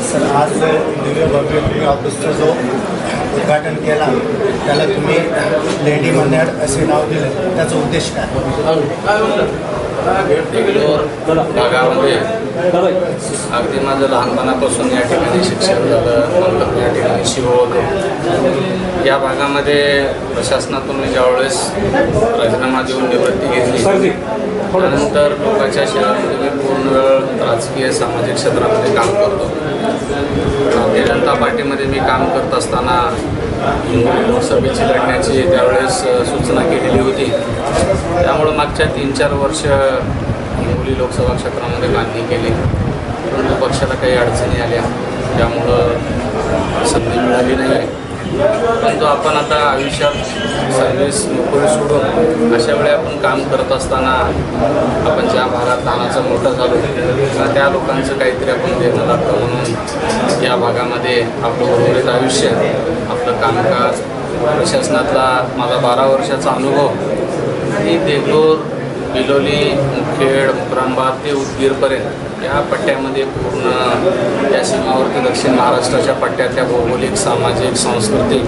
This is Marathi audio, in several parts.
सर, आज जो दिव्य भव्य तुम्ही ऑफिसचा जो उद्घाटन केला त्याला तुम्ही लेडी मन्याड असे नाव दिले, त्याचा उद्देश काय? भागामध्ये अगदी माझं लहानपणापासून या ठिकाणी शिक्षण झालं, नंतर या ठिकाणी शिव होतो. या भागामध्ये प्रशासनातून मी ज्यावेळेस राजीनामा देऊन निवृत्ती घेतली त्यानंतर लोकांच्या शहरामध्ये मी पूर्ण वेळ राजकीय सामाजिक क्षेत्रामध्ये काम करतो. भारतीय जनता पार्टीमध्ये मी काम करत असताना लोकसभेची लढण्याची त्यावेळेस सूचना केलेली होती. त्यामुळं मागच्या 3-4 वर्ष हिंगोली लोकसभा क्षेत्रामध्ये बांधणी केली, परंतु पक्षाला काही अडचणी आल्या त्यामुळं संधी मिळाली नाही. परंतु आपण आता आयुष्यात सर्व्हिस नोकरी सोडून अशा वेळी आपण काम करत असताना आपण ज्या भागात लहानाचं मोठं झालो त्या लोकांचं काहीतरी आपण देणं लागतं, म्हणून या भागामध्ये आपलं उर्वरित आयुष्य, आपलं कामकाज, प्रशासनातला माझा 12 वर्षाचा अनुभव ही देगलूर, बिलोली, मुखेड, मुक्रांबाद ते उदगीरपर्यंत या पट्ट्यामध्ये पूर्ण या सीमावर्ती दक्षिण महाराष्ट्राच्या पट्ट्यातल्या भौगोलिक, सामाजिक, सांस्कृतिक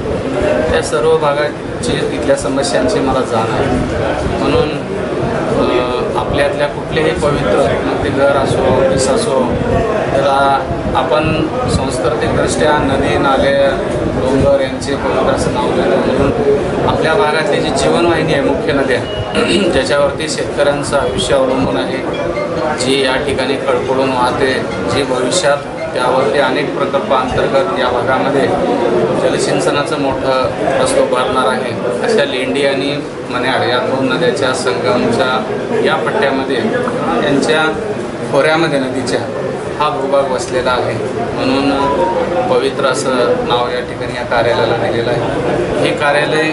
त्या सर्व भागाची इथल्या समस्यांची मला जाण आहे. म्हणून आपल्यातल्या कुठलेही पवित्र, मग ते घर असो, ऑफिस असो, त्याला आपण सांस्कृतिकदृष्ट्या नदी, नाले, डोंगर यांचे पवित्र असं नाव देतो. म्हणून आपल्या भागातली जी जीवनवाहिनी आहे, मुख्य नद्या ज्याच्यावरती शेतकऱ्यांचं आयुष्य अवलंबून आहे, जी या ठिकाणी खळखळून वाहते, जी भविष्यात त्यावरती अनेक प्रकल्पांतर्गत या भागामध्ये जलसिंचनाचं मोठं प्रस्ताव उभारणार आहे, अशा लेंडी आणि मन्याड या 2 नद्याच्या संगमच्या या पट्ट्यामध्ये यांच्या खोऱ्यामध्ये नदीच्या हा भूभाग वसलेला आहे. म्हणून पवित्र असं नाव या ठिकाणी या कार्यालयाला दिलेलं आहे. हे कार्यालय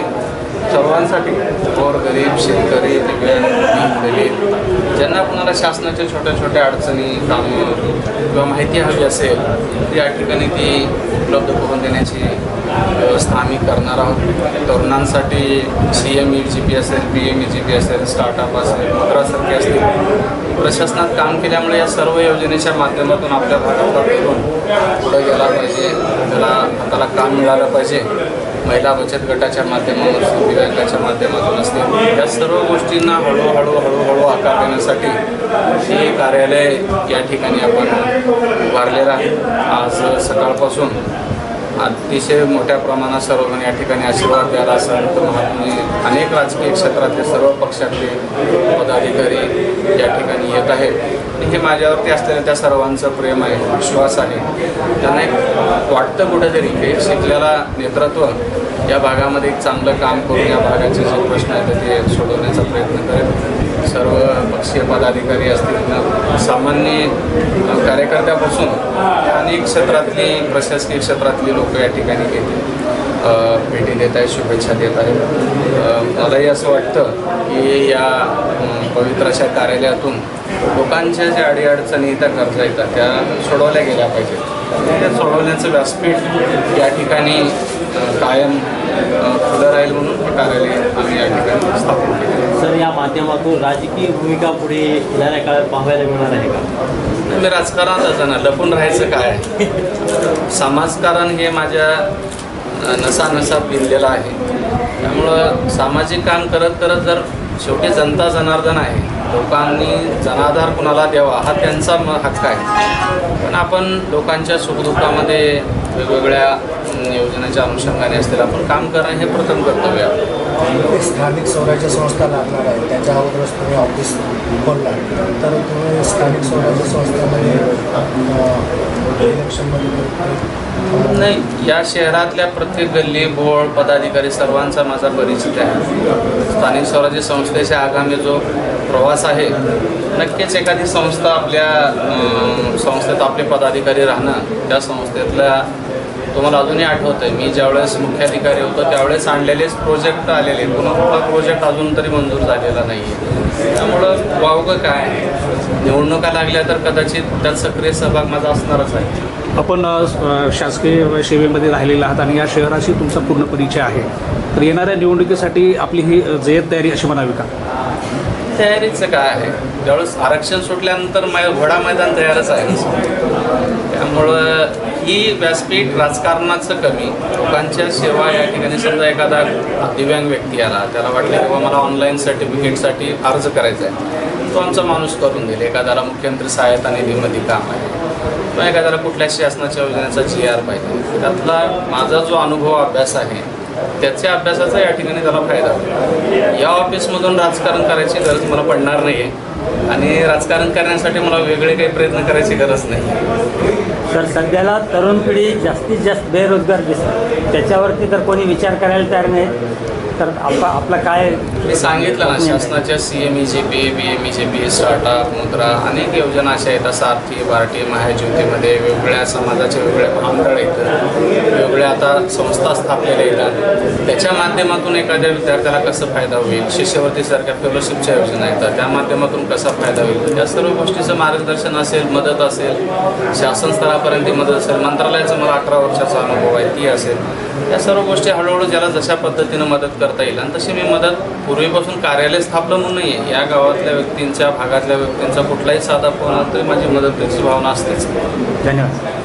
सर्वांसाठी, गोरगरीब, शेतकरी, दिव्यांग, दलित, ज्यांना कुणाला शासनाच्या छोट्या छोट्या अडचणी, कामं किंवा माहिती हवी असेल या ठिकाणी ती उपलब्ध करून देण्याची व्यवस्था आम्ही करणार आहोत. तरुणांसाठी CMEGP असेल, PMEGP असेल, स्टार्टअप असेल, मुद्रासारखे असतील, प्रशासनात काम केल्यामुळे या सर्व योजनेच्या माध्यमातून आपल्या भागातला तरुण पुढे गेला पाहिजे, त्याला हाताला काम मिळालं पाहिजे. महिला बचत गटाच्या माध्यमातून असतील, दिव्यांगाच्या माध्यमातून असतील, या सर्व गोष्टींना हळूहळू आकार देण्यासाठी हे कार्यालय या ठिकाणी आपण उभारलेलं आहे. आज सकाळपासून अतिशय मोठ्या प्रमाणात सर्वजण या ठिकाणी आशीर्वाद द्यायला संत महात्मे, अनेक राजकीय क्षेत्रातले सर्व पक्षातले पदाधिकारी या ठिकाणी येत आहेत. हे माझ्यावरती असलेलं त्या सर्वांचं प्रेम आहे, विश्वास आहे. त्यांना एक वाटतं कुठेतरी की शिकलेला नेतृत्व या भागामध्ये एक चांगलं काम करून या भागाचे जे प्रश्न आहेत ते सोडवण्याचा प्रयत्न करेल. सर्व पक्षीय पदाधिकारी असतील, सामान्य कार्यकर्त्यापासून अनेक क्षेत्रातली, प्रशासकीय क्षेत्रातली लोक या ठिकाणी भेटी देत आहेत, शुभेच्छा देत आहेत. मलाही असं वाटतं की या पवित्र अशा कार्यालयातून लोकांच्या ज्या अडीअडचणी त्या गरजा येतात त्या सोडवल्या गेल्या पाहिजेत. त्या सोडवण्याचं व्यासपीठ या ठिकाणी कायम खुलं राहील म्हणून हे कार्यालय आम्ही या ठिकाणी स्थापन केले. सर, या माध्यमातून राजकीय भूमिका पुढे येणाऱ्या काळात पाहायला मिळणार आहे का? मी राजकारणात जाणार, लपून राहायचं काय? समाजकारण हे माझ्या नसानसात भिनलेलं आहे. त्यामुळं सामाजिक काम करत करत जर शेवटी जनता जनार्दन आहे, लोकांनी जनाधार कुणाला द्यावा हा त्यांचा हक्क आहे. पण आपण लोकांच्या सुखदुःखामध्ये वेगवेगळ्या योजनेच्या अनुषंगाने असतील आपण काम करणं हे प्रथम कर्तव्य आहे. स्थानिक स्वराज्य संस्था लागणार आहे, त्याच्या अगोदरच तुम्ही ऑफिस खोलला, तर तुम्ही स्थानिक स्वराज्य संस्थेमध्ये इलेक्शनमध्ये नाही, या शहरातल्या प्रत्येक गल्ली बोळ पदाधिकारी सर्वांचा माझा परिचित आहे. स्थानिक स्वराज्य संस्थेचा आगामी जो प्रवास आहे, नक्कीच एखादी संस्था आपल्या संस्थेत आपले पदाधिकारी राहणं, त्या संस्थेतल्या तुम्हाला अजूनही आठवतं आहे मी ज्यावेळेस मुख्याधिकारी होतो त्यावेळेस आणलेलेच प्रोजेक्ट आलेले, पुन्हा कुठला प्रोजेक्ट अजून तरी मंजूर झालेला नाही आहे. त्यामुळं वावगं काय, निवडणुका लागल्या तर कदाचित त्यात सक्रिय सहभाग माझा असणारच आहे. आपण शासकीय सेवेमध्ये राहिलेला आहात आणि या शहराशी तुमचा पूर्ण परिचय आहे, तर येणाऱ्या निवडणुकीसाठी आपली ही जय्यत तयारी अशी म्हणावी का? तयारीचं काय आहे, ज्यावेळेस आरक्षण सुटल्यानंतर घोडा मैदान तयारच आहे. त्यामुळं ही व्यासपीठ राजकारणाचं कमी, लोकांच्या सेवा या ठिकाणी. समजा एखादा दिव्यांग व्यक्ती आला, त्याला वाटलं की बाबा मला ऑनलाईन सर्टिफिकेटसाठी अर्ज करायचा आहे, तो आमचा माणूस करून देईल. एखाद्याला मुख्यमंत्री सहायता निधीमध्ये काम आहे किंवा एखाद्याला कुठल्या शासनाच्या योजनेचा GR पाहिजे, त्यातला माझा जो अनुभव अभ्यास आहे त्याच्या अभ्यासाचा या ठिकाणी त्याला फायदा होईल. या ऑफिसमधून राजकारण करायची गरज मला पडणार नाही आहे आणि राजकारण करण्यासाठी मला वेगळे काही प्रयत्न करायची गरज नाही. तर सध्याला तरुण पिढी जास्तीत जास्त बेरोजगार दिसते, त्याच्यावरती तर कोणी विचार करायला तयार नाही. तर आपला काय मी सांगितलं ना, शासनाच्या CMEGP, BMEGP, स्टार्टअप, मुद्रा, अनेक योजना अशा आहेत. सारथी, बार्टी, महाज्योतीमध्ये वेगवेगळ्या समाजाचे वेगवेगळे महामंडळ येतात, वेगवेगळ्या आता संस्था स्थापलेल्या येतात. त्याच्या माध्यमातून एखाद्या विद्यार्थ्याला कसं फायदा होईल, शिष्यवृत्तीसारख्या फेलोशिपच्या योजना येतात, त्या माध्यमातून कसा फायदा होईल, त्या सर्व गोष्टीचं मार्गदर्शन असेल, मदत असेल, शासन स्तरापर्यंत मदत असेल, मंत्रालयाचं मला 18 वर्षाचा अनुभव आहे ती असेल. या सर्व गोष्टी हळूहळू ज्याला जशा पद्धतीनं मदत करता येईल. आणि तशी मी मदत पूर्वीपासून कार्यालय स्थापलं म्हणून नाही आहे, या गावातल्या व्यक्तींच्या, भागातल्या व्यक्तींचा कुठलाही साधा फोन आला तरी माझी मदतीची भावना असतेच. धन्यवाद.